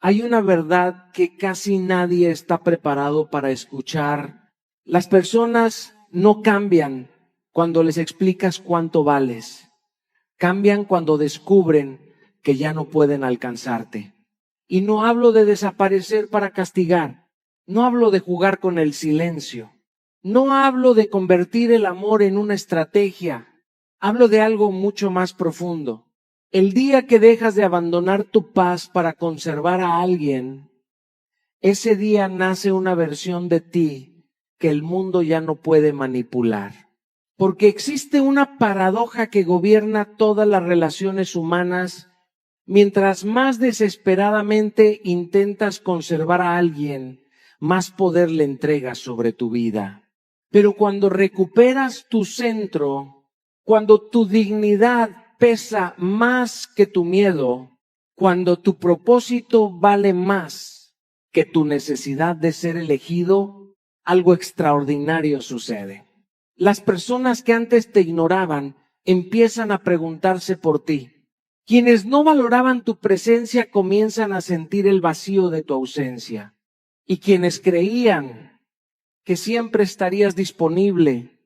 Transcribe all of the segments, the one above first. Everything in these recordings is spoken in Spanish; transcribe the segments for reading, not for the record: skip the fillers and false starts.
Hay una verdad que casi nadie está preparado para escuchar. Las personas no cambian cuando les explicas cuánto vales. Cambian cuando descubren que ya no pueden alcanzarte. Y no hablo de desaparecer para castigar. No hablo de jugar con el silencio. No hablo de convertir el amor en una estrategia. Hablo de algo mucho más profundo. El día que dejas de abandonar tu paz para conservar a alguien, ese día nace una versión de ti que el mundo ya no puede manipular. Porque existe una paradoja que gobierna todas las relaciones humanas. Mientras más desesperadamente intentas conservar a alguien, más poder le entregas sobre tu vida. Pero cuando recuperas tu centro, cuando tu dignidad pesa más que tu miedo, cuando tu propósito vale más que tu necesidad de ser elegido, algo extraordinario sucede. Las personas que antes te ignoraban empiezan a preguntarse por ti. Quienes no valoraban tu presencia comienzan a sentir el vacío de tu ausencia. Y quienes creían que siempre estarías disponible,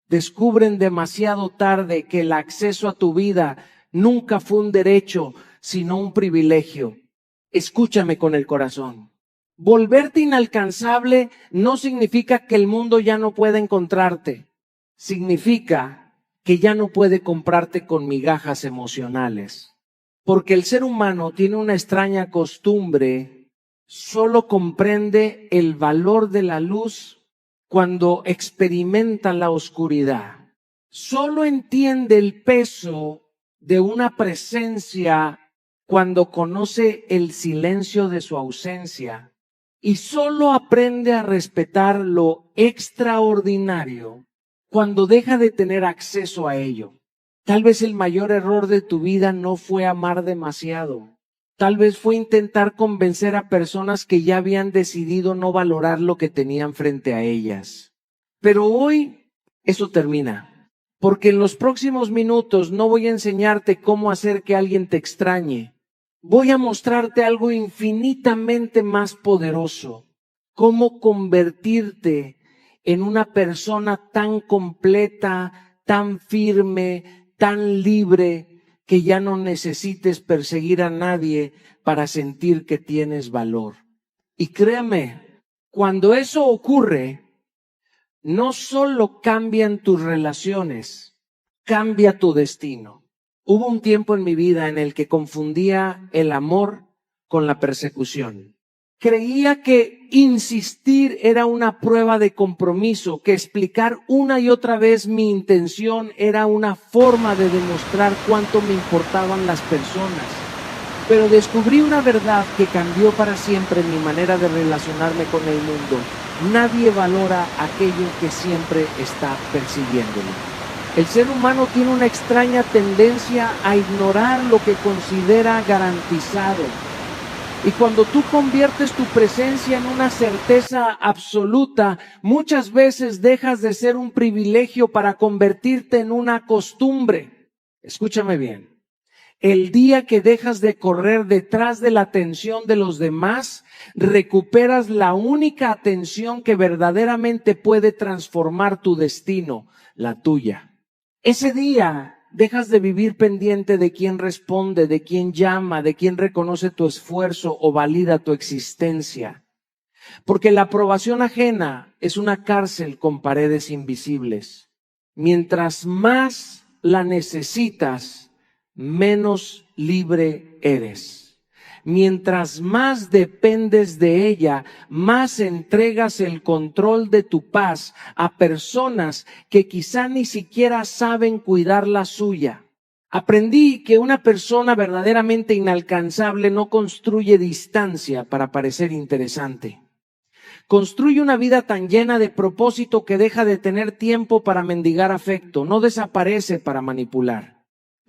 descubren demasiado tarde que el acceso a tu vida nunca fue un derecho, sino un privilegio. Escúchame con el corazón. Volverte inalcanzable no significa que el mundo ya no pueda encontrarte. Significa que ya no puede comprarte con migajas emocionales. Porque el ser humano tiene una extraña costumbre, solo comprende el valor de la luz cuando experimenta la oscuridad. Solo entiende el peso de una presencia cuando conoce el silencio de su ausencia. Y solo aprende a respetar lo extraordinario cuando deja de tener acceso a ello. Tal vez el mayor error de tu vida no fue amar demasiado. Tal vez fue intentar convencer a personas que ya habían decidido no valorar lo que tenían frente a ellas. Pero hoy eso termina. Porque en los próximos minutos no voy a enseñarte cómo hacer que alguien te extrañe. Voy a mostrarte algo infinitamente más poderoso. Cómo convertirte en una persona tan completa, tan firme, tan libre, que ya no necesites perseguir a nadie para sentir que tienes valor. Y créeme, cuando eso ocurre, no solo cambian tus relaciones, cambia tu destino. Hubo un tiempo en mi vida en el que confundía el amor con la persecución. Creía que insistir era una prueba de compromiso, que explicar una y otra vez mi intención era una forma de demostrar cuánto me importaban las personas. Pero descubrí una verdad que cambió para siempre mi manera de relacionarme con el mundo. Nadie valora aquello que siempre está persiguiéndolo. El ser humano tiene una extraña tendencia a ignorar lo que considera garantizado. Y cuando tú conviertes tu presencia en una certeza absoluta, muchas veces dejas de ser un privilegio para convertirte en una costumbre. Escúchame bien. El día que dejas de correr detrás de la atención de los demás, recuperas la única atención que verdaderamente puede transformar tu destino, la tuya. Ese día dejas de vivir pendiente de quién responde, de quién llama, de quién reconoce tu esfuerzo o valida tu existencia. Porque la aprobación ajena es una cárcel con paredes invisibles. Mientras más la necesitas, menos libre eres. Mientras más dependes de ella, más entregas el control de tu paz a personas que quizá ni siquiera saben cuidar la suya. Aprendí que una persona verdaderamente inalcanzable no construye distancia para parecer interesante. Construye una vida tan llena de propósito que deja de tener tiempo para mendigar afecto, no desaparece para manipular.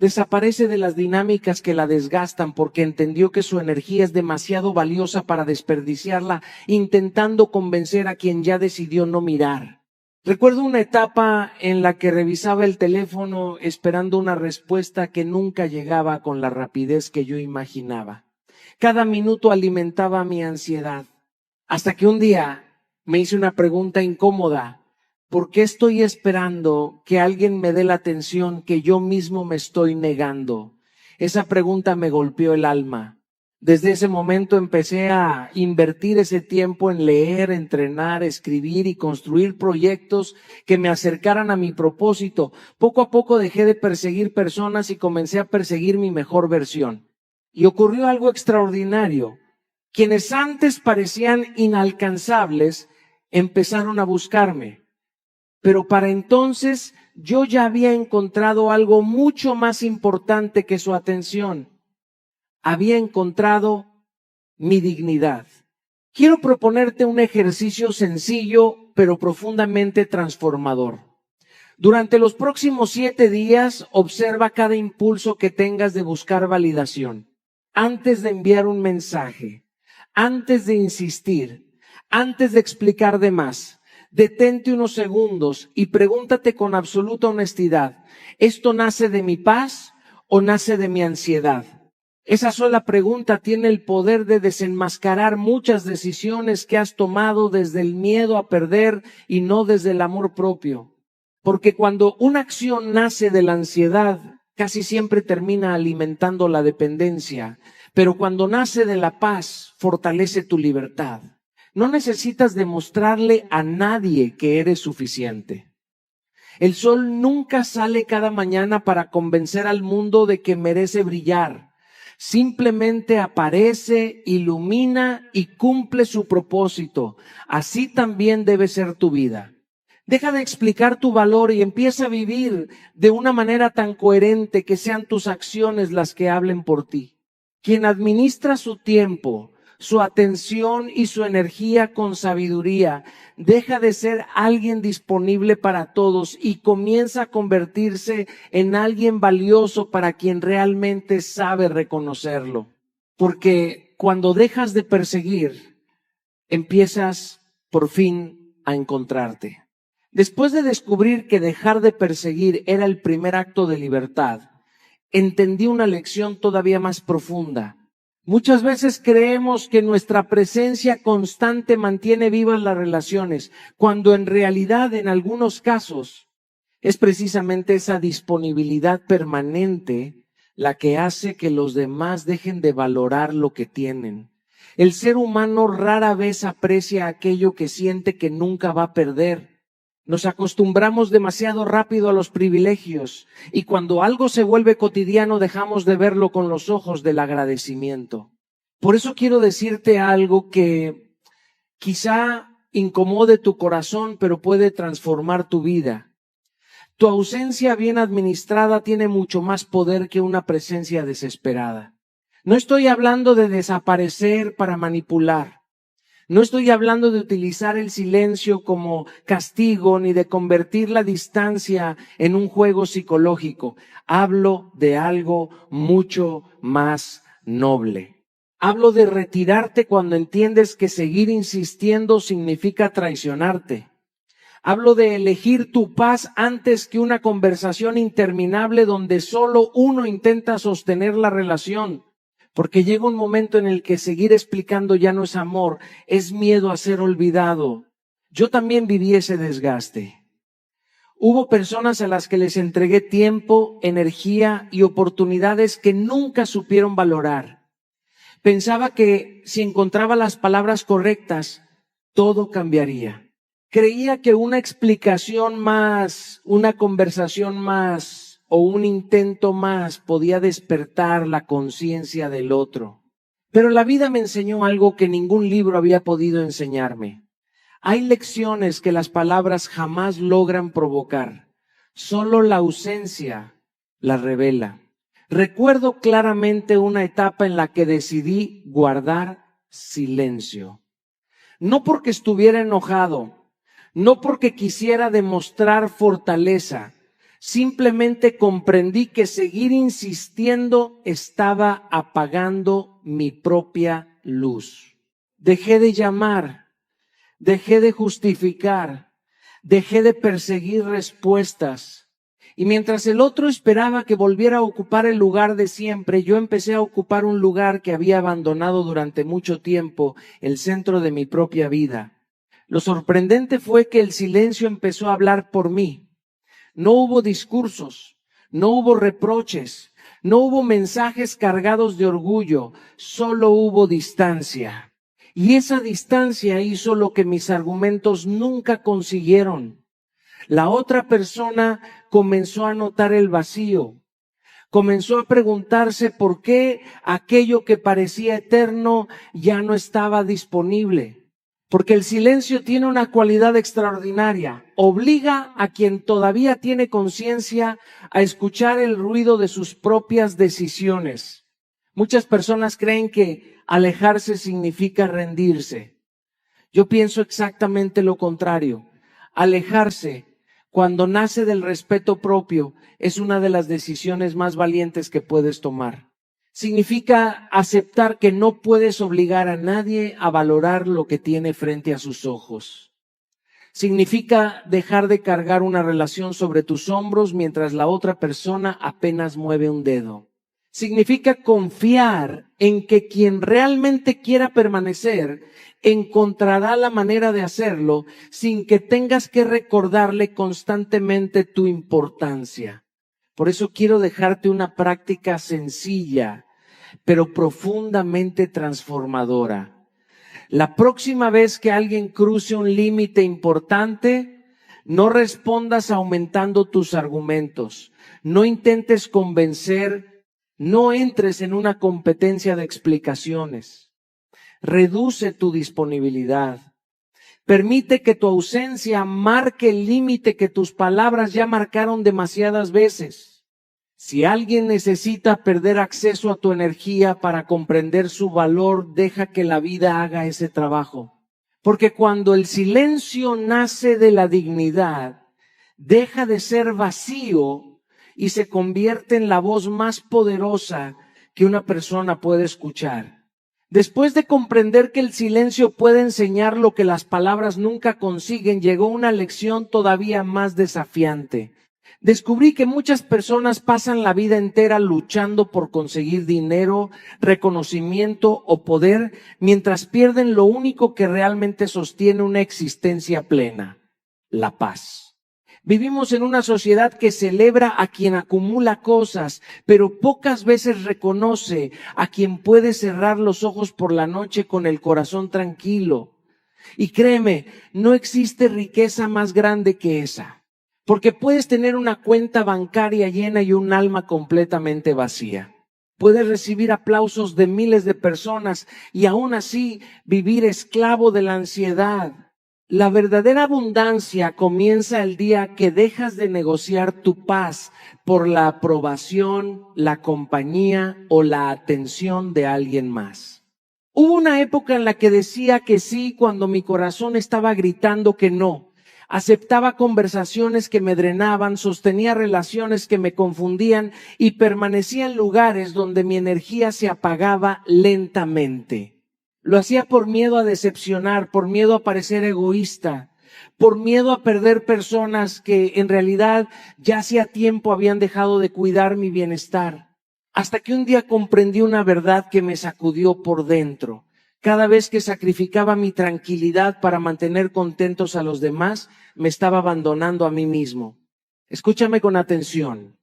Desaparece de las dinámicas que la desgastan porque entendió que su energía es demasiado valiosa para desperdiciarla intentando convencer a quien ya decidió no mirar. Recuerdo una etapa en la que revisaba el teléfono esperando una respuesta que nunca llegaba con la rapidez que yo imaginaba. Cada minuto alimentaba mi ansiedad. Hasta que un día me hice una pregunta incómoda. ¿Por qué estoy esperando que alguien me dé la atención que yo mismo me estoy negando? Esa pregunta me golpeó el alma. Desde ese momento empecé a invertir ese tiempo en leer, entrenar, escribir y construir proyectos que me acercaran a mi propósito. Poco a poco dejé de perseguir personas y comencé a perseguir mi mejor versión. Y ocurrió algo extraordinario. Quienes antes parecían inalcanzables empezaron a buscarme. Pero para entonces yo ya había encontrado algo mucho más importante que su atención. Había encontrado mi dignidad. Quiero proponerte un ejercicio sencillo, pero profundamente transformador. Durante los próximos 7 días, observa cada impulso que tengas de buscar validación. Antes de enviar un mensaje, antes de insistir, antes de explicar de más, detente unos segundos y pregúntate con absoluta honestidad, ¿esto nace de mi paz o nace de mi ansiedad? Esa sola pregunta tiene el poder de desenmascarar muchas decisiones que has tomado desde el miedo a perder y no desde el amor propio. Porque cuando una acción nace de la ansiedad, casi siempre termina alimentando la dependencia. Pero cuando nace de la paz, fortalece tu libertad. No necesitas demostrarle a nadie que eres suficiente. El sol nunca sale cada mañana para convencer al mundo de que merece brillar. Simplemente aparece, ilumina y cumple su propósito. Así también debe ser tu vida. Deja de explicar tu valor y empieza a vivir de una manera tan coherente que sean tus acciones las que hablen por ti. Quien administra su tiempo, su atención y su energía con sabiduría, deja de ser alguien disponible para todos y comienza a convertirse en alguien valioso para quien realmente sabe reconocerlo. Porque cuando dejas de perseguir, empiezas por fin a encontrarte. Después de descubrir que dejar de perseguir era el primer acto de libertad, entendí una lección todavía más profunda. Muchas veces creemos que nuestra presencia constante mantiene vivas las relaciones, cuando en realidad, en algunos casos, es precisamente esa disponibilidad permanente la que hace que los demás dejen de valorar lo que tienen. El ser humano rara vez aprecia aquello que siente que nunca va a perder. Nos acostumbramos demasiado rápido a los privilegios y cuando algo se vuelve cotidiano dejamos de verlo con los ojos del agradecimiento. Por eso quiero decirte algo que quizá incomode tu corazón, pero puede transformar tu vida. Tu ausencia bien administrada tiene mucho más poder que una presencia desesperada. No estoy hablando de desaparecer para manipular. No estoy hablando de utilizar el silencio como castigo ni de convertir la distancia en un juego psicológico. Hablo de algo mucho más noble. Hablo de retirarte cuando entiendes que seguir insistiendo significa traicionarte. Hablo de elegir tu paz antes que una conversación interminable donde solo uno intenta sostener la relación. Porque llega un momento en el que seguir explicando ya no es amor, es miedo a ser olvidado. Yo también viví ese desgaste. Hubo personas a las que les entregué tiempo, energía y oportunidades que nunca supieron valorar. Pensaba que si encontraba las palabras correctas, todo cambiaría. Creía que una explicación más, una conversación más, o un intento más podía despertar la conciencia del otro. Pero la vida me enseñó algo que ningún libro había podido enseñarme. Hay lecciones que las palabras jamás logran provocar. Solo la ausencia las revela. Recuerdo claramente una etapa en la que decidí guardar silencio. No porque estuviera enojado, no porque quisiera demostrar fortaleza. Simplemente comprendí que seguir insistiendo estaba apagando mi propia luz. Dejé de llamar, dejé de justificar, dejé de perseguir respuestas Y mientras el otro esperaba que volviera a ocupar el lugar de siempre, yo empecé a ocupar un lugar que había abandonado durante mucho tiempo, el centro de mi propia vida. Lo sorprendente fue que el silencio empezó a hablar por mí. No hubo discursos, no hubo reproches, no hubo mensajes cargados de orgullo, solo hubo distancia. Y esa distancia hizo lo que mis argumentos nunca consiguieron. La otra persona comenzó a notar el vacío, comenzó a preguntarse por qué aquello que parecía eterno ya no estaba disponible. Porque el silencio tiene una cualidad extraordinaria. Obliga a quien todavía tiene conciencia a escuchar el ruido de sus propias decisiones. Muchas personas creen que alejarse significa rendirse. Yo pienso exactamente lo contrario. Alejarse, cuando nace del respeto propio, es una de las decisiones más valientes que puedes tomar. Significa aceptar que no puedes obligar a nadie a valorar lo que tiene frente a sus ojos. Significa dejar de cargar una relación sobre tus hombros mientras la otra persona apenas mueve un dedo. Significa confiar en que quien realmente quiera permanecer encontrará la manera de hacerlo sin que tengas que recordarle constantemente tu importancia. Por eso quiero dejarte una práctica sencilla, pero profundamente transformadora. La próxima vez que alguien cruce un límite importante, no respondas aumentando tus argumentos. No intentes convencer, no entres en una competencia de explicaciones. Reduce tu disponibilidad. Permite que tu ausencia marque el límite que tus palabras ya marcaron demasiadas veces. Si alguien necesita perder acceso a tu energía para comprender su valor, deja que la vida haga ese trabajo. Porque cuando el silencio nace de la dignidad, deja de ser vacío y se convierte en la voz más poderosa que una persona puede escuchar. Después de comprender que el silencio puede enseñar lo que las palabras nunca consiguen, llegó una lección todavía más desafiante. Descubrí que muchas personas pasan la vida entera luchando por conseguir dinero, reconocimiento o poder, mientras pierden lo único que realmente sostiene una existencia plena: la paz. Vivimos en una sociedad que celebra a quien acumula cosas, pero pocas veces reconoce a quien puede cerrar los ojos por la noche con el corazón tranquilo. Y créeme, no existe riqueza más grande que esa. Porque puedes tener una cuenta bancaria llena y un alma completamente vacía. Puedes recibir aplausos de miles de personas y aún así vivir esclavo de la ansiedad. La verdadera abundancia comienza el día que dejas de negociar tu paz por la aprobación, la compañía o la atención de alguien más. Hubo una época en la que decía que sí cuando mi corazón estaba gritando que no. Aceptaba conversaciones que me drenaban, sostenía relaciones que me confundían y permanecía en lugares donde mi energía se apagaba lentamente. Lo hacía por miedo a decepcionar, por miedo a parecer egoísta, por miedo a perder personas que en realidad ya hacía tiempo habían dejado de cuidar mi bienestar. Hasta que un día comprendí una verdad que me sacudió por dentro. Cada vez que sacrificaba mi tranquilidad para mantener contentos a los demás, me estaba abandonando a mí mismo. Escúchame con atención.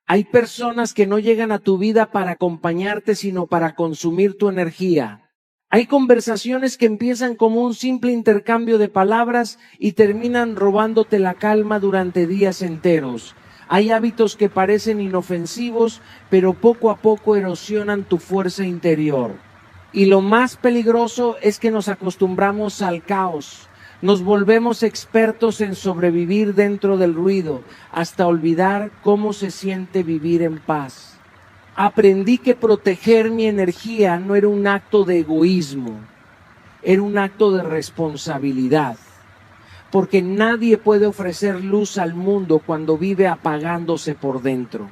Hay personas que no llegan a tu vida para acompañarte, sino para consumir tu energía. Hay conversaciones que empiezan como un simple intercambio de palabras y terminan robándote la calma durante días enteros. Hay hábitos que parecen inofensivos, pero poco a poco erosionan tu fuerza interior. Y lo más peligroso es que nos acostumbramos al caos. Nos volvemos expertos en sobrevivir dentro del ruido, hasta olvidar cómo se siente vivir en paz. Aprendí que proteger mi energía no era un acto de egoísmo, era un acto de responsabilidad. Porque nadie puede ofrecer luz al mundo cuando vive apagándose por dentro.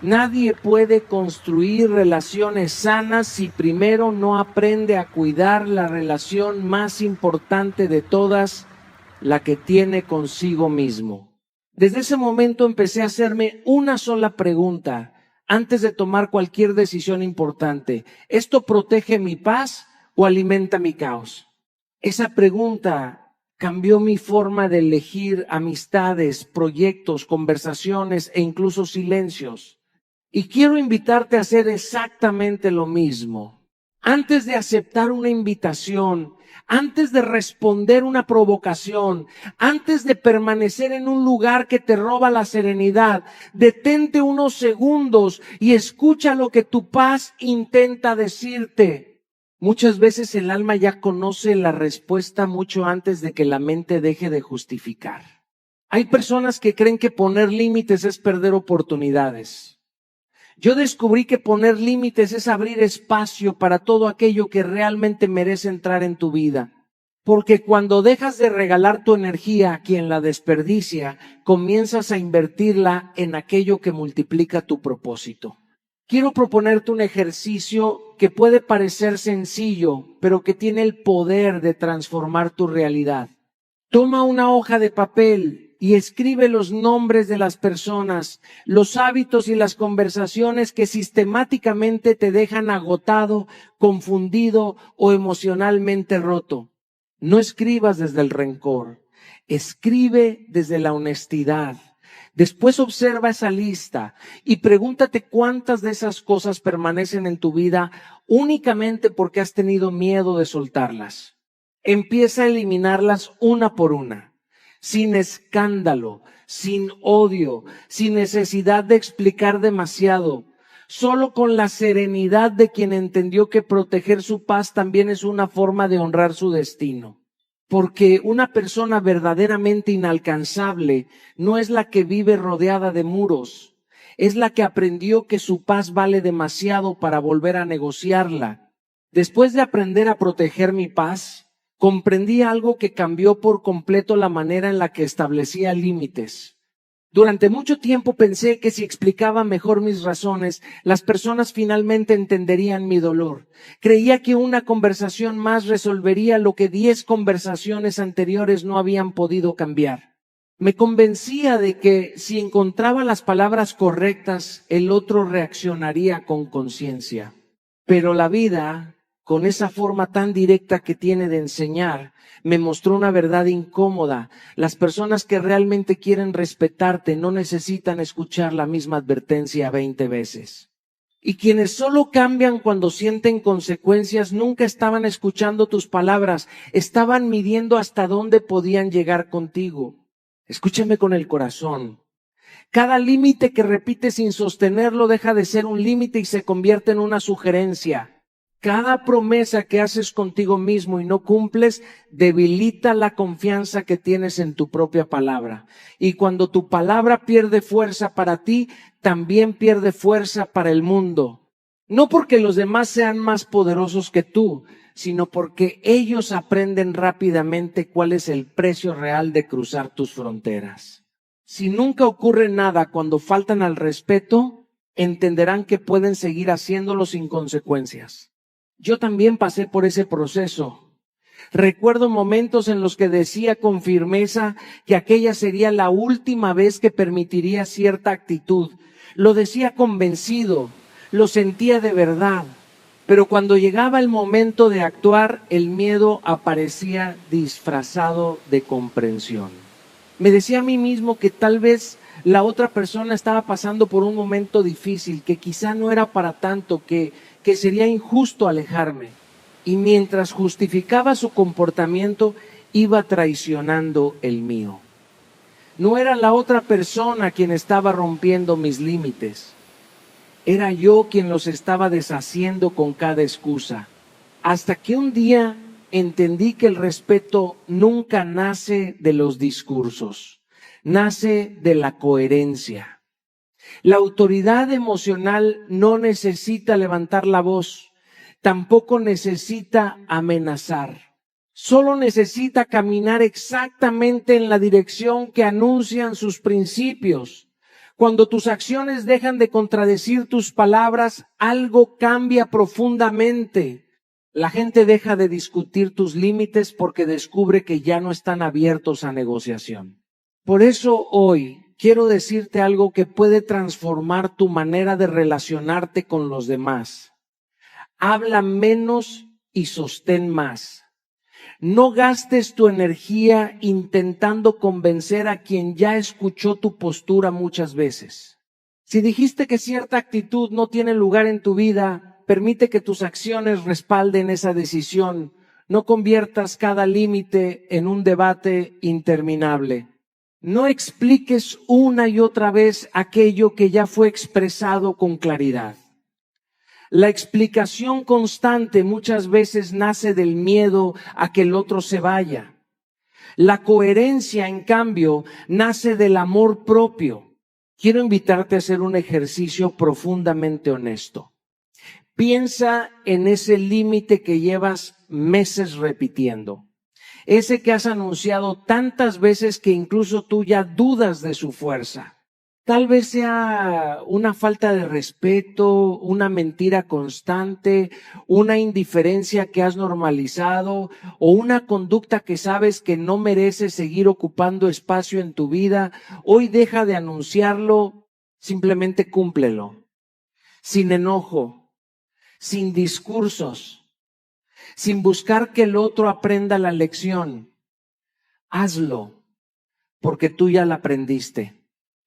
Nadie puede construir relaciones sanas si primero no aprende a cuidar la relación más importante de todas, la que tiene consigo mismo. Desde ese momento empecé a hacerme una sola pregunta antes de tomar cualquier decisión importante. ¿Esto protege mi paz o alimenta mi caos? Esa pregunta cambió mi forma de elegir amistades, proyectos, conversaciones e incluso silencios. Y quiero invitarte a hacer exactamente lo mismo. Antes de aceptar una invitación, antes de responder una provocación, antes de permanecer en un lugar que te roba la serenidad, detente unos segundos y escucha lo que tu paz intenta decirte. Muchas veces el alma ya conoce la respuesta mucho antes de que la mente deje de justificar. Hay personas que creen que poner límites es perder oportunidades. Yo descubrí que poner límites es abrir espacio para todo aquello que realmente merece entrar en tu vida. Porque cuando dejas de regalar tu energía a quien la desperdicia, comienzas a invertirla en aquello que multiplica tu propósito. Quiero proponerte un ejercicio que puede parecer sencillo, pero que tiene el poder de transformar tu realidad. Toma una hoja de papel y escribe los nombres de las personas, los hábitos y las conversaciones que sistemáticamente te dejan agotado, confundido o emocionalmente roto. No escribas desde el rencor, escribe desde la honestidad. Después observa esa lista y pregúntate cuántas de esas cosas permanecen en tu vida únicamente porque has tenido miedo de soltarlas. Empieza a eliminarlas una por una, sin escándalo, sin odio, sin necesidad de explicar demasiado, solo con la serenidad de quien entendió que proteger su paz también es una forma de honrar su destino. Porque una persona verdaderamente inalcanzable no es la que vive rodeada de muros, es la que aprendió que su paz vale demasiado para volver a negociarla. Después de aprender a proteger mi paz, comprendí algo que cambió por completo la manera en la que establecía límites. Durante mucho tiempo pensé que si explicaba mejor mis razones, las personas finalmente entenderían mi dolor. Creía que una conversación más resolvería lo que 10 conversaciones anteriores no habían podido cambiar. Me convencía de que si encontraba las palabras correctas, el otro reaccionaría con conciencia. Pero la vida, con esa forma tan directa que tiene de enseñar, me mostró una verdad incómoda. Las personas que realmente quieren respetarte no necesitan escuchar la misma advertencia 20 veces. Y quienes solo cambian cuando sienten consecuencias nunca estaban escuchando tus palabras, estaban midiendo hasta dónde podían llegar contigo. Escúchame con el corazón. Cada límite que repites sin sostenerlo deja de ser un límite y se convierte en una sugerencia. Cada promesa que haces contigo mismo y no cumples, debilita la confianza que tienes en tu propia palabra. Y cuando tu palabra pierde fuerza para ti, también pierde fuerza para el mundo. No porque los demás sean más poderosos que tú, sino porque ellos aprenden rápidamente cuál es el precio real de cruzar tus fronteras. Si nunca ocurre nada cuando faltan al respeto, entenderán que pueden seguir haciéndolo sin consecuencias. Yo también pasé por ese proceso. Recuerdo momentos en los que decía con firmeza que aquella sería la última vez que permitiría cierta actitud. Lo decía convencido, lo sentía de verdad. Pero cuando llegaba el momento de actuar, el miedo aparecía disfrazado de comprensión. Me decía a mí mismo que tal vez la otra persona estaba pasando por un momento difícil, que quizá no era para tanto, que sería injusto alejarme. Y mientras justificaba su comportamiento, iba traicionando el mío. No era la otra persona quien estaba rompiendo mis límites. Era yo quien los estaba deshaciendo con cada excusa. Hasta que un día entendí que el respeto nunca nace de los discursos, nace de la coherencia. La autoridad emocional no necesita levantar la voz, tampoco necesita amenazar. Solo necesita caminar exactamente en la dirección que anuncian sus principios. Cuando tus acciones dejan de contradecir tus palabras, algo cambia profundamente. La gente deja de discutir tus límites porque descubre que ya no están abiertos a negociación. Por eso hoy quiero decirte algo que puede transformar tu manera de relacionarte con los demás. Habla menos y sostén más. No gastes tu energía intentando convencer a quien ya escuchó tu postura muchas veces. Si dijiste que cierta actitud no tiene lugar en tu vida, permite que tus acciones respalden esa decisión. No conviertas cada límite en un debate interminable. No expliques una y otra vez aquello que ya fue expresado con claridad. La explicación constante muchas veces nace del miedo a que el otro se vaya. La coherencia, en cambio, nace del amor propio. Quiero invitarte a hacer un ejercicio profundamente honesto. Piensa en ese límite que llevas meses repitiendo. Ese que has anunciado tantas veces que incluso tú ya dudas de su fuerza. Tal vez sea una falta de respeto, una mentira constante, una indiferencia que has normalizado o una conducta que sabes que no merece seguir ocupando espacio en tu vida. Hoy deja de anunciarlo, simplemente cúmplelo. Sin enojo, sin discursos, sin buscar que el otro aprenda la lección. Hazlo, porque tú ya la aprendiste.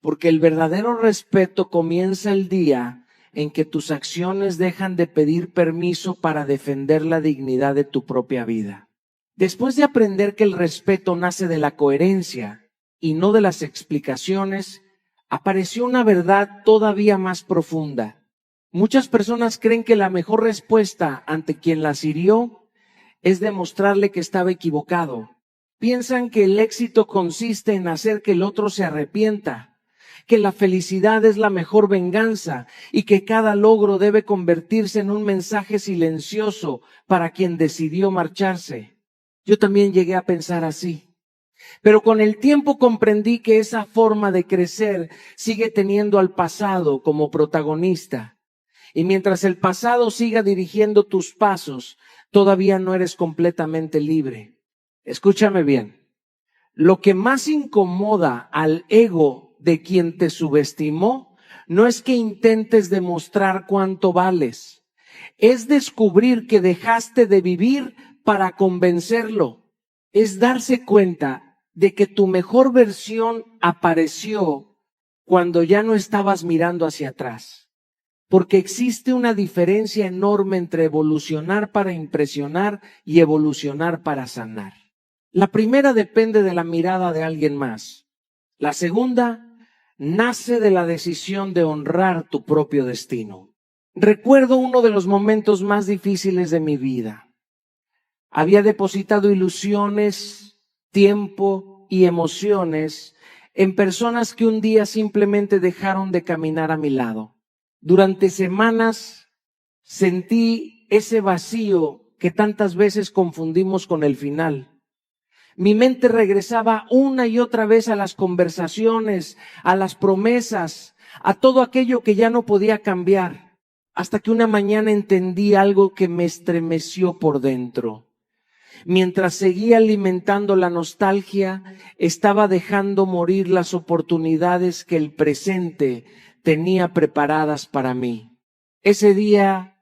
Porque el verdadero respeto comienza el día en que tus acciones dejan de pedir permiso para defender la dignidad de tu propia vida. Después de aprender que el respeto nace de la coherencia y no de las explicaciones, apareció una verdad todavía más profunda. Muchas personas creen que la mejor respuesta ante quien las hirió es demostrarle que estaba equivocado. Piensan que el éxito consiste en hacer que el otro se arrepienta, que la felicidad es la mejor venganza y que cada logro debe convertirse en un mensaje silencioso para quien decidió marcharse. Yo también llegué a pensar así, pero con el tiempo comprendí que esa forma de crecer sigue teniendo al pasado como protagonista. Y mientras el pasado siga dirigiendo tus pasos, todavía no eres completamente libre. Escúchame bien. Lo que más incomoda al ego de quien te subestimó no es que intentes demostrar cuánto vales, es descubrir que dejaste de vivir para convencerlo, es darse cuenta de que tu mejor versión apareció cuando ya no estabas mirando hacia atrás, porque existe una diferencia enorme entre evolucionar para impresionar y evolucionar para sanar. La primera depende de la mirada de alguien más. La segunda nace de la decisión de honrar tu propio destino. Recuerdo uno de los momentos más difíciles de mi vida. Había depositado ilusiones, tiempo y emociones en personas que un día simplemente dejaron de caminar a mi lado. Durante semanas sentí ese vacío que tantas veces confundimos con el final. Mi mente regresaba una y otra vez a las conversaciones, a las promesas, a todo aquello que ya no podía cambiar, hasta que una mañana entendí algo que me estremeció por dentro. Mientras seguía alimentando la nostalgia, estaba dejando morir las oportunidades que el presente tenía preparadas para mí. Ese día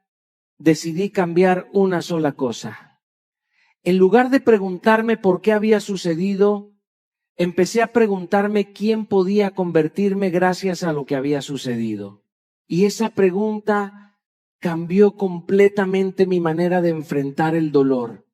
decidí cambiar una sola cosa. En lugar de preguntarme por qué había sucedido, empecé a preguntarme quién podía convertirme gracias a lo que había sucedido. Y esa pregunta cambió completamente mi manera de enfrentar el dolor.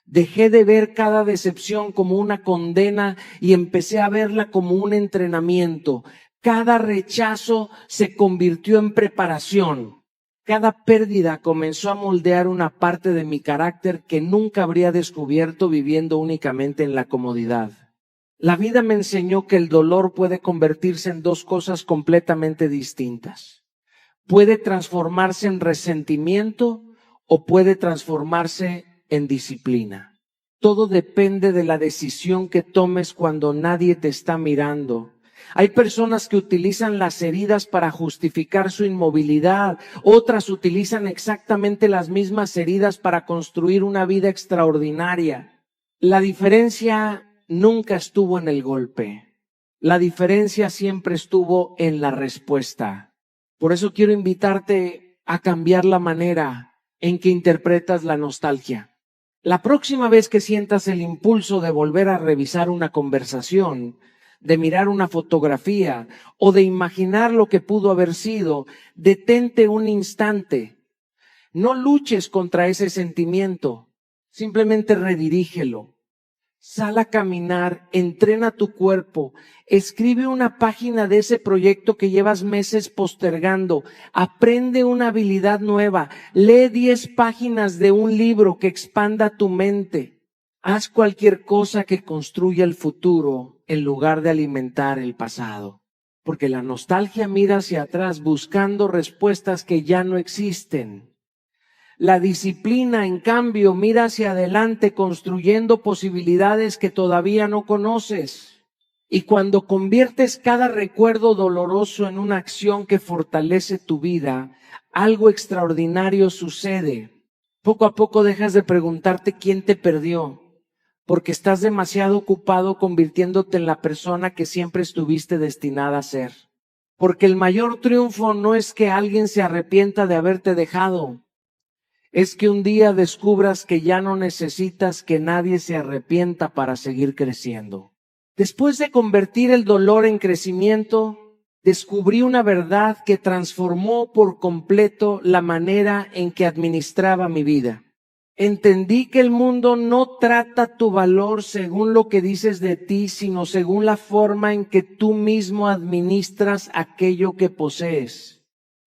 Dejé de ver cada decepción como una condena y empecé a verla como un entrenamiento. Cada rechazo se convirtió en preparación. Cada pérdida comenzó a moldear una parte de mi carácter que nunca habría descubierto viviendo únicamente en la comodidad. La vida me enseñó que el dolor puede convertirse en dos cosas completamente distintas. Puede transformarse en resentimiento o puede transformarse en disciplina. Todo depende de la decisión que tomes cuando nadie te está mirando. Hay personas que utilizan las heridas para justificar su inmovilidad. Otras utilizan exactamente las mismas heridas para construir una vida extraordinaria. La diferencia nunca estuvo en el golpe. La diferencia siempre estuvo en la respuesta. Por eso quiero invitarte a cambiar la manera en que interpretas la nostalgia. La próxima vez que sientas el impulso de volver a revisar una conversación, de mirar una fotografía o de imaginar lo que pudo haber sido, detente un instante. No luches contra ese sentimiento, simplemente redirígelo. Sal a caminar, entrena tu cuerpo, escribe una página de ese proyecto que llevas meses postergando, aprende una habilidad nueva, lee 10 páginas de un libro que expanda tu mente. Haz cualquier cosa que construya el futuro en lugar de alimentar el pasado. Porque la nostalgia mira hacia atrás buscando respuestas que ya no existen. La disciplina, en cambio, mira hacia adelante construyendo posibilidades que todavía no conoces. Y cuando conviertes cada recuerdo doloroso en una acción que fortalece tu vida, algo extraordinario sucede. Poco a poco dejas de preguntarte quién te perdió, porque estás demasiado ocupado convirtiéndote en la persona que siempre estuviste destinada a ser. Porque el mayor triunfo no es que alguien se arrepienta de haberte dejado, es que un día descubras que ya no necesitas que nadie se arrepienta para seguir creciendo. Después de convertir el dolor en crecimiento, descubrí una verdad que transformó por completo la manera en que administraba mi vida. Entendí que el mundo no trata tu valor según lo que dices de ti, sino según la forma en que tú mismo administras aquello que posees.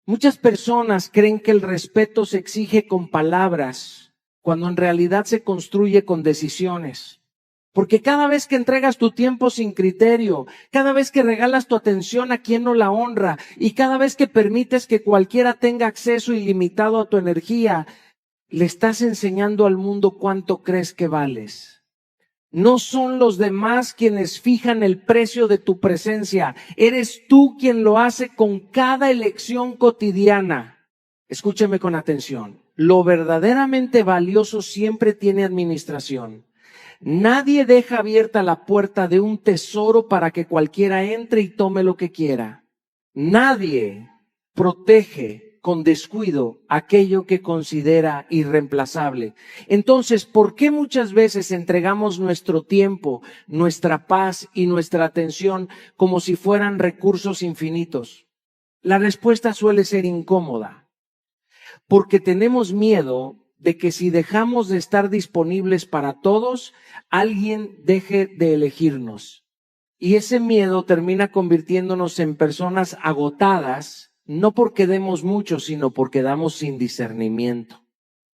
Muchas personas creen que el respeto se exige con palabras, cuando en realidad se construye con decisiones. Porque cada vez que entregas tu tiempo sin criterio, cada vez que regalas tu atención a quien no la honra y cada vez que permites que cualquiera tenga acceso ilimitado a tu energía, le estás enseñando al mundo cuánto crees que vales. No son los demás quienes fijan el precio de tu presencia. Eres tú quien lo hace con cada elección cotidiana. Escúcheme con atención. Lo verdaderamente valioso siempre tiene administración. Nadie deja abierta la puerta de un tesoro para que cualquiera entre y tome lo que quiera. Nadie protege con descuido aquello que considera irreemplazable. Entonces, ¿por qué muchas veces entregamos nuestro tiempo, nuestra paz y nuestra atención como si fueran recursos infinitos? La respuesta suele ser incómoda, porque tenemos miedo de que si dejamos de estar disponibles para todos, alguien deje de elegirnos. Y ese miedo termina convirtiéndonos en personas agotadas, no porque demos mucho, sino porque damos sin discernimiento.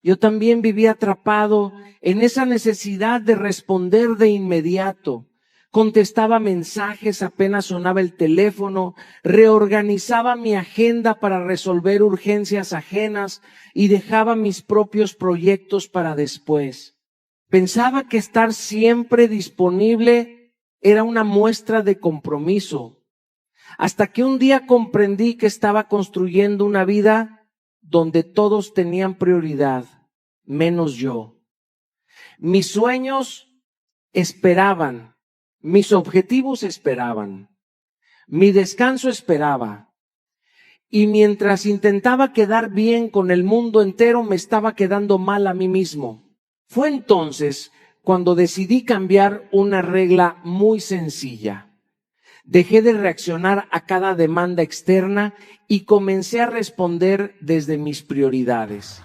Yo también viví atrapado en esa necesidad de responder de inmediato. Contestaba mensajes apenas sonaba el teléfono, reorganizaba mi agenda para resolver urgencias ajenas y dejaba mis propios proyectos para después. Pensaba que estar siempre disponible era una muestra de compromiso. Hasta que un día comprendí que estaba construyendo una vida donde todos tenían prioridad, menos yo. Mis sueños esperaban, mis objetivos esperaban, mi descanso esperaba. Y mientras intentaba quedar bien con el mundo entero, me estaba quedando mal a mí mismo. Fue entonces cuando decidí cambiar una regla muy sencilla. Dejé de reaccionar a cada demanda externa y comencé a responder desde mis prioridades.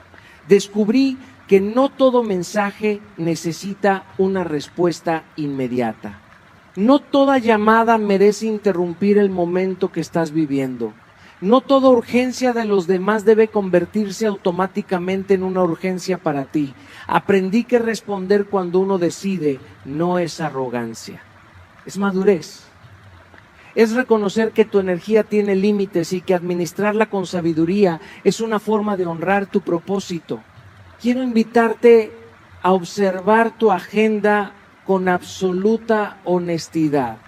Descubrí que no todo mensaje necesita una respuesta inmediata. No toda llamada merece interrumpir el momento que estás viviendo. No toda urgencia de los demás debe convertirse automáticamente en una urgencia para ti. Aprendí que responder cuando uno decide no es arrogancia, es madurez. Es reconocer que tu energía tiene límites y que administrarla con sabiduría es una forma de honrar tu propósito. Quiero invitarte a observar tu agenda con absoluta honestidad.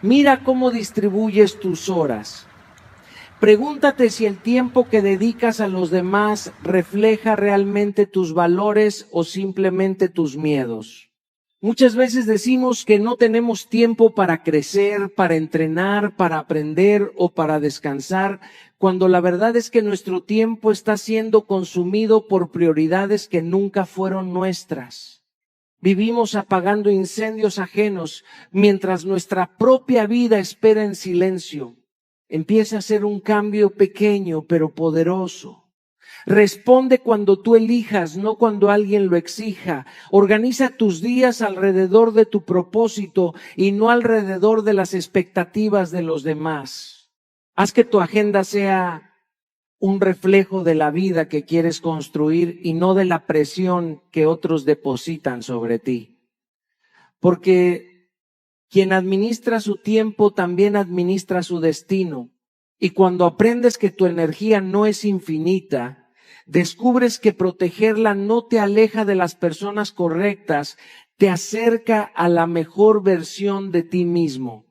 Mira cómo distribuyes tus horas. Pregúntate si el tiempo que dedicas a los demás refleja realmente tus valores o simplemente tus miedos. Muchas veces decimos que no tenemos tiempo para crecer, para entrenar, para aprender o para descansar, cuando la verdad es que nuestro tiempo está siendo consumido por prioridades que nunca fueron nuestras. Vivimos apagando incendios ajenos mientras nuestra propia vida espera en silencio. Empieza a ser un cambio pequeño pero poderoso. Responde cuando tú elijas, no cuando alguien lo exija. Organiza tus días alrededor de tu propósito y no alrededor de las expectativas de los demás. Haz que tu agenda sea un reflejo de la vida que quieres construir y no de la presión que otros depositan sobre ti. Porque quien administra su tiempo también administra su destino. Y cuando aprendes que tu energía no es infinita, descubres que protegerla no te aleja de las personas correctas, te acerca a la mejor versión de ti mismo.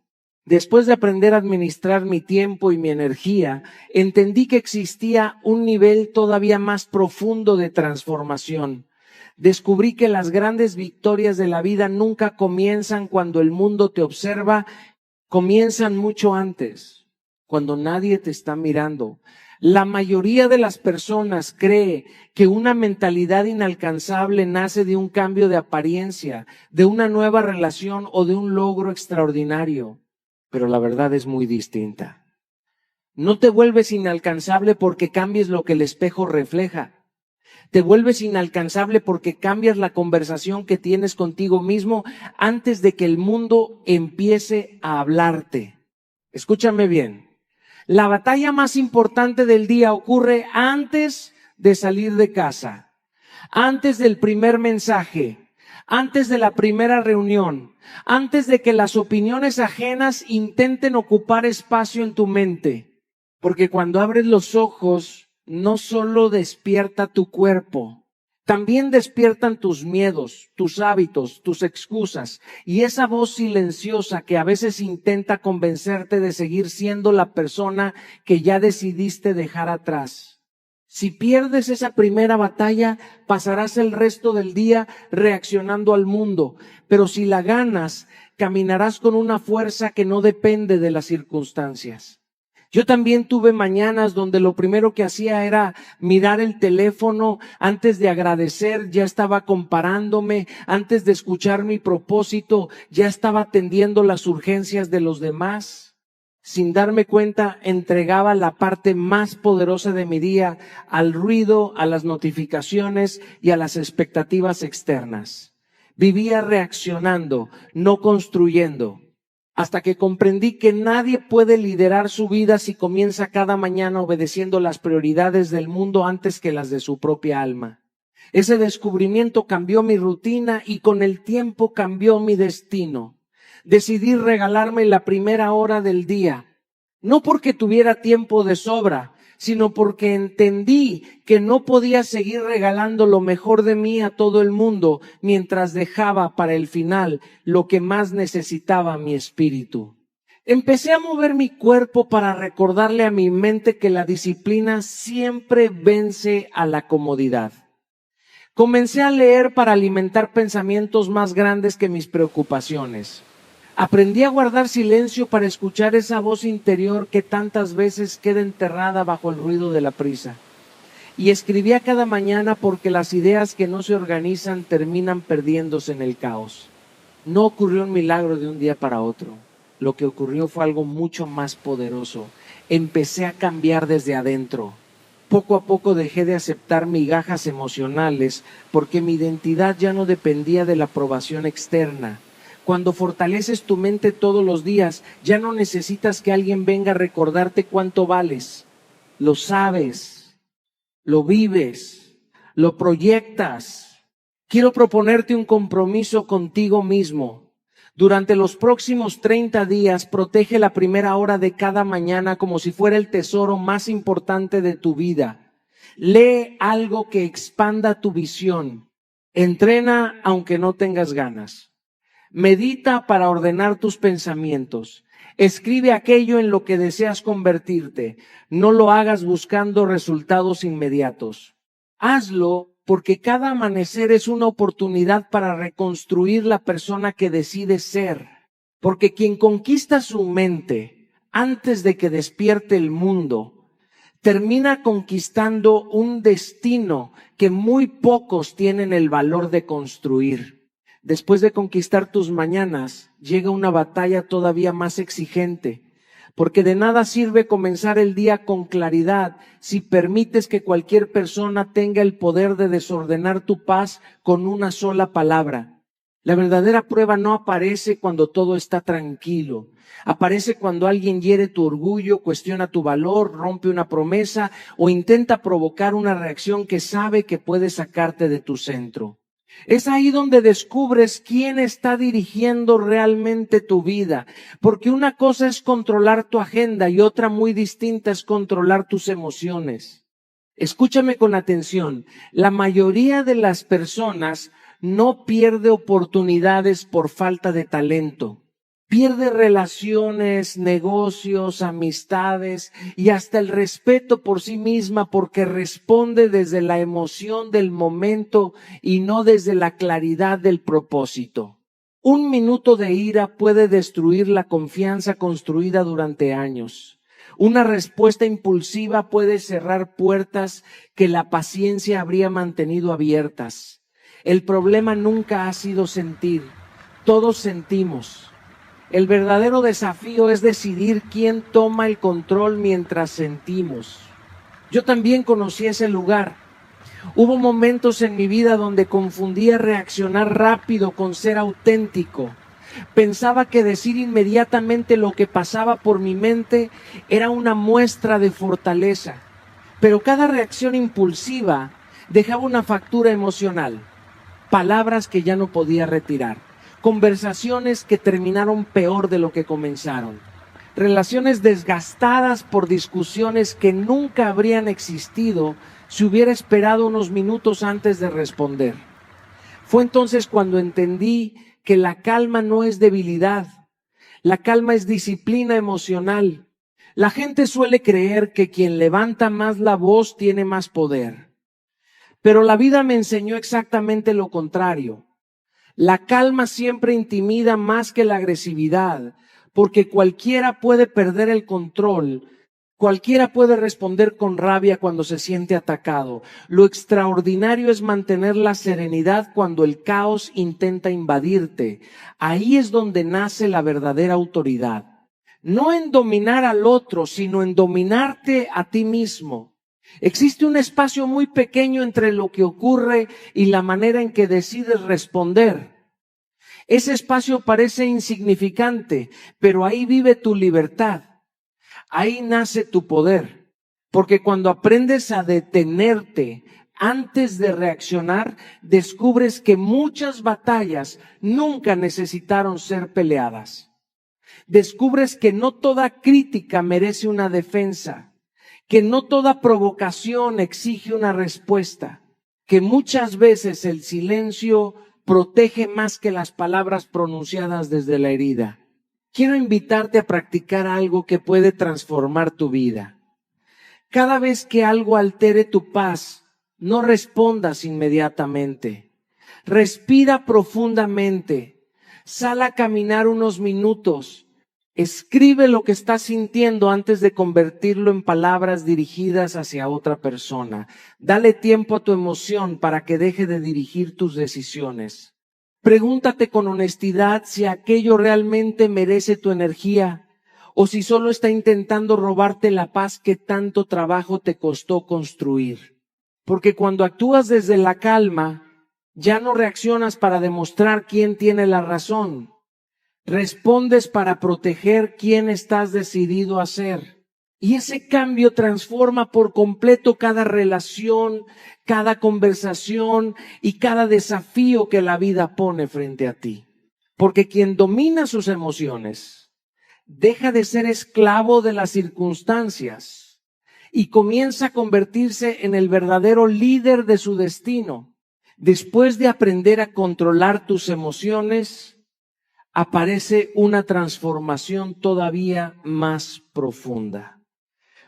Después de aprender a administrar mi tiempo y mi energía, entendí que existía un nivel todavía más profundo de transformación. Descubrí que las grandes victorias de la vida nunca comienzan cuando el mundo te observa, comienzan mucho antes, cuando nadie te está mirando. La mayoría de las personas cree que una mentalidad inalcanzable nace de un cambio de apariencia, de una nueva relación o de un logro extraordinario. Pero la verdad es muy distinta. No te vuelves inalcanzable porque cambies lo que el espejo refleja. Te vuelves inalcanzable porque cambias la conversación que tienes contigo mismo antes de que el mundo empiece a hablarte. Escúchame bien. La batalla más importante del día ocurre antes de salir de casa, antes del primer mensaje, antes de la primera reunión, antes de que las opiniones ajenas intenten ocupar espacio en tu mente. Porque cuando abres los ojos, no solo despierta tu cuerpo, también despiertan tus miedos, tus hábitos, tus excusas y esa voz silenciosa que a veces intenta convencerte de seguir siendo la persona que ya decidiste dejar atrás. Si pierdes esa primera batalla, pasarás el resto del día reaccionando al mundo, pero si la ganas, caminarás con una fuerza que no depende de las circunstancias. Yo también tuve mañanas donde lo primero que hacía era mirar el teléfono, antes de agradecer ya estaba comparándome, antes de escuchar mi propósito ya estaba atendiendo las urgencias de los demás. Sin darme cuenta, entregaba la parte más poderosa de mi día al ruido, a las notificaciones y a las expectativas externas. Vivía reaccionando, no construyendo. Hasta que comprendí que nadie puede liderar su vida si comienza cada mañana obedeciendo las prioridades del mundo antes que las de su propia alma. Ese descubrimiento cambió mi rutina y con el tiempo cambió mi destino. Decidí regalarme la primera hora del día, no porque tuviera tiempo de sobra, sino porque entendí que no podía seguir regalando lo mejor de mí a todo el mundo mientras dejaba para el final lo que más necesitaba mi espíritu. Empecé a mover mi cuerpo para recordarle a mi mente que la disciplina siempre vence a la comodidad. Comencé a leer para alimentar pensamientos más grandes que mis preocupaciones. Aprendí a guardar silencio para escuchar esa voz interior que tantas veces queda enterrada bajo el ruido de la prisa. Y escribía cada mañana porque las ideas que no se organizan terminan perdiéndose en el caos. No ocurrió un milagro de un día para otro. Lo que ocurrió fue algo mucho más poderoso. Empecé a cambiar desde adentro. Poco a poco dejé de aceptar migajas emocionales porque mi identidad ya no dependía de la aprobación externa. Cuando fortaleces tu mente todos los días, ya no necesitas que alguien venga a recordarte cuánto vales. Lo sabes, lo vives, lo proyectas. Quiero proponerte un compromiso contigo mismo. Durante los próximos 30 días, protege la primera hora de cada mañana como si fuera el tesoro más importante de tu vida. Lee algo que expanda tu visión. Entrena aunque no tengas ganas. Medita para ordenar tus pensamientos. Escribe aquello en lo que deseas convertirte. No lo hagas buscando resultados inmediatos. Hazlo porque cada amanecer es una oportunidad para reconstruir la persona que decide ser. Porque quien conquista su mente antes de que despierte el mundo, termina conquistando un destino que muy pocos tienen el valor de construir. Después de conquistar tus mañanas, llega una batalla todavía más exigente, porque de nada sirve comenzar el día con claridad si permites que cualquier persona tenga el poder de desordenar tu paz con una sola palabra. La verdadera prueba no aparece cuando todo está tranquilo. Aparece cuando alguien hiere tu orgullo, cuestiona tu valor, rompe una promesa o intenta provocar una reacción que sabe que puede sacarte de tu centro. Es ahí donde descubres quién está dirigiendo realmente tu vida, porque una cosa es controlar tu agenda y otra muy distinta es controlar tus emociones. Escúchame con atención, la mayoría de las personas no pierde oportunidades por falta de talento. Pierde relaciones, negocios, amistades y hasta el respeto por sí misma porque responde desde la emoción del momento y no desde la claridad del propósito. Un minuto de ira puede destruir la confianza construida durante años. Una respuesta impulsiva puede cerrar puertas que la paciencia habría mantenido abiertas. El problema nunca ha sido sentir. Todos sentimos. El verdadero desafío es decidir quién toma el control mientras sentimos. Yo también conocí ese lugar. Hubo momentos en mi vida donde confundía reaccionar rápido con ser auténtico. Pensaba que decir inmediatamente lo que pasaba por mi mente era una muestra de fortaleza. Pero cada reacción impulsiva dejaba una factura emocional. Palabras que ya no podía retirar. Conversaciones que terminaron peor de lo que comenzaron. Relaciones desgastadas por discusiones que nunca habrían existido si hubiera esperado unos minutos antes de responder. Fue entonces cuando entendí que la calma no es debilidad. La calma es disciplina emocional. La gente suele creer que quien levanta más la voz tiene más poder. Pero la vida me enseñó exactamente lo contrario. La calma siempre intimida más que la agresividad, porque cualquiera puede perder el control, cualquiera puede responder con rabia cuando se siente atacado. Lo extraordinario es mantener la serenidad cuando el caos intenta invadirte. Ahí es donde nace la verdadera autoridad. No en dominar al otro, sino en dominarte a ti mismo. Existe un espacio muy pequeño entre lo que ocurre y la manera en que decides responder. Ese espacio parece insignificante, pero ahí vive tu libertad. Ahí nace tu poder. Porque cuando aprendes a detenerte antes de reaccionar, descubres que muchas batallas nunca necesitaron ser peleadas. Descubres que no toda crítica merece una defensa. Que no toda provocación exige una respuesta, que muchas veces el silencio protege más que las palabras pronunciadas desde la herida. Quiero invitarte a practicar algo que puede transformar tu vida. Cada vez que algo altere tu paz, no respondas inmediatamente. Respira profundamente. Sal a caminar unos minutos. Escribe lo que estás sintiendo antes de convertirlo en palabras dirigidas hacia otra persona. Dale tiempo a tu emoción para que deje de dirigir tus decisiones. Pregúntate con honestidad si aquello realmente merece tu energía o si solo está intentando robarte la paz que tanto trabajo te costó construir. Porque cuando actúas desde la calma, ya no reaccionas para demostrar quién tiene la razón. Respondes para proteger quién estás decidido a ser. Y ese cambio transforma por completo cada relación, cada conversación y cada desafío que la vida pone frente a ti. Porque quien domina sus emociones deja de ser esclavo de las circunstancias y comienza a convertirse en el verdadero líder de su destino. Después de aprender a controlar tus emociones, aparece una transformación todavía más profunda.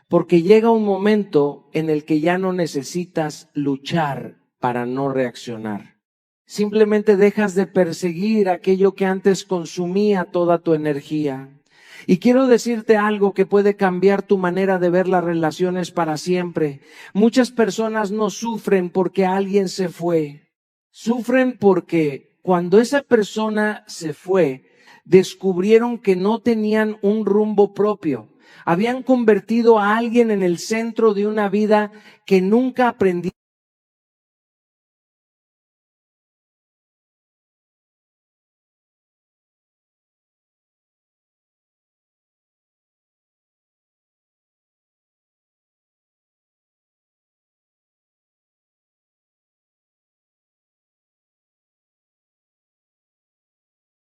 Porque llega un momento en el que ya no necesitas luchar para no reaccionar. Simplemente dejas de perseguir aquello que antes consumía toda tu energía. Y quiero decirte algo que puede cambiar tu manera de ver las relaciones para siempre. Muchas personas no sufren porque alguien se fue. Sufren porque cuando esa persona se fue, descubrieron que no tenían un rumbo propio. Habían convertido a alguien en el centro de una vida que nunca aprendieron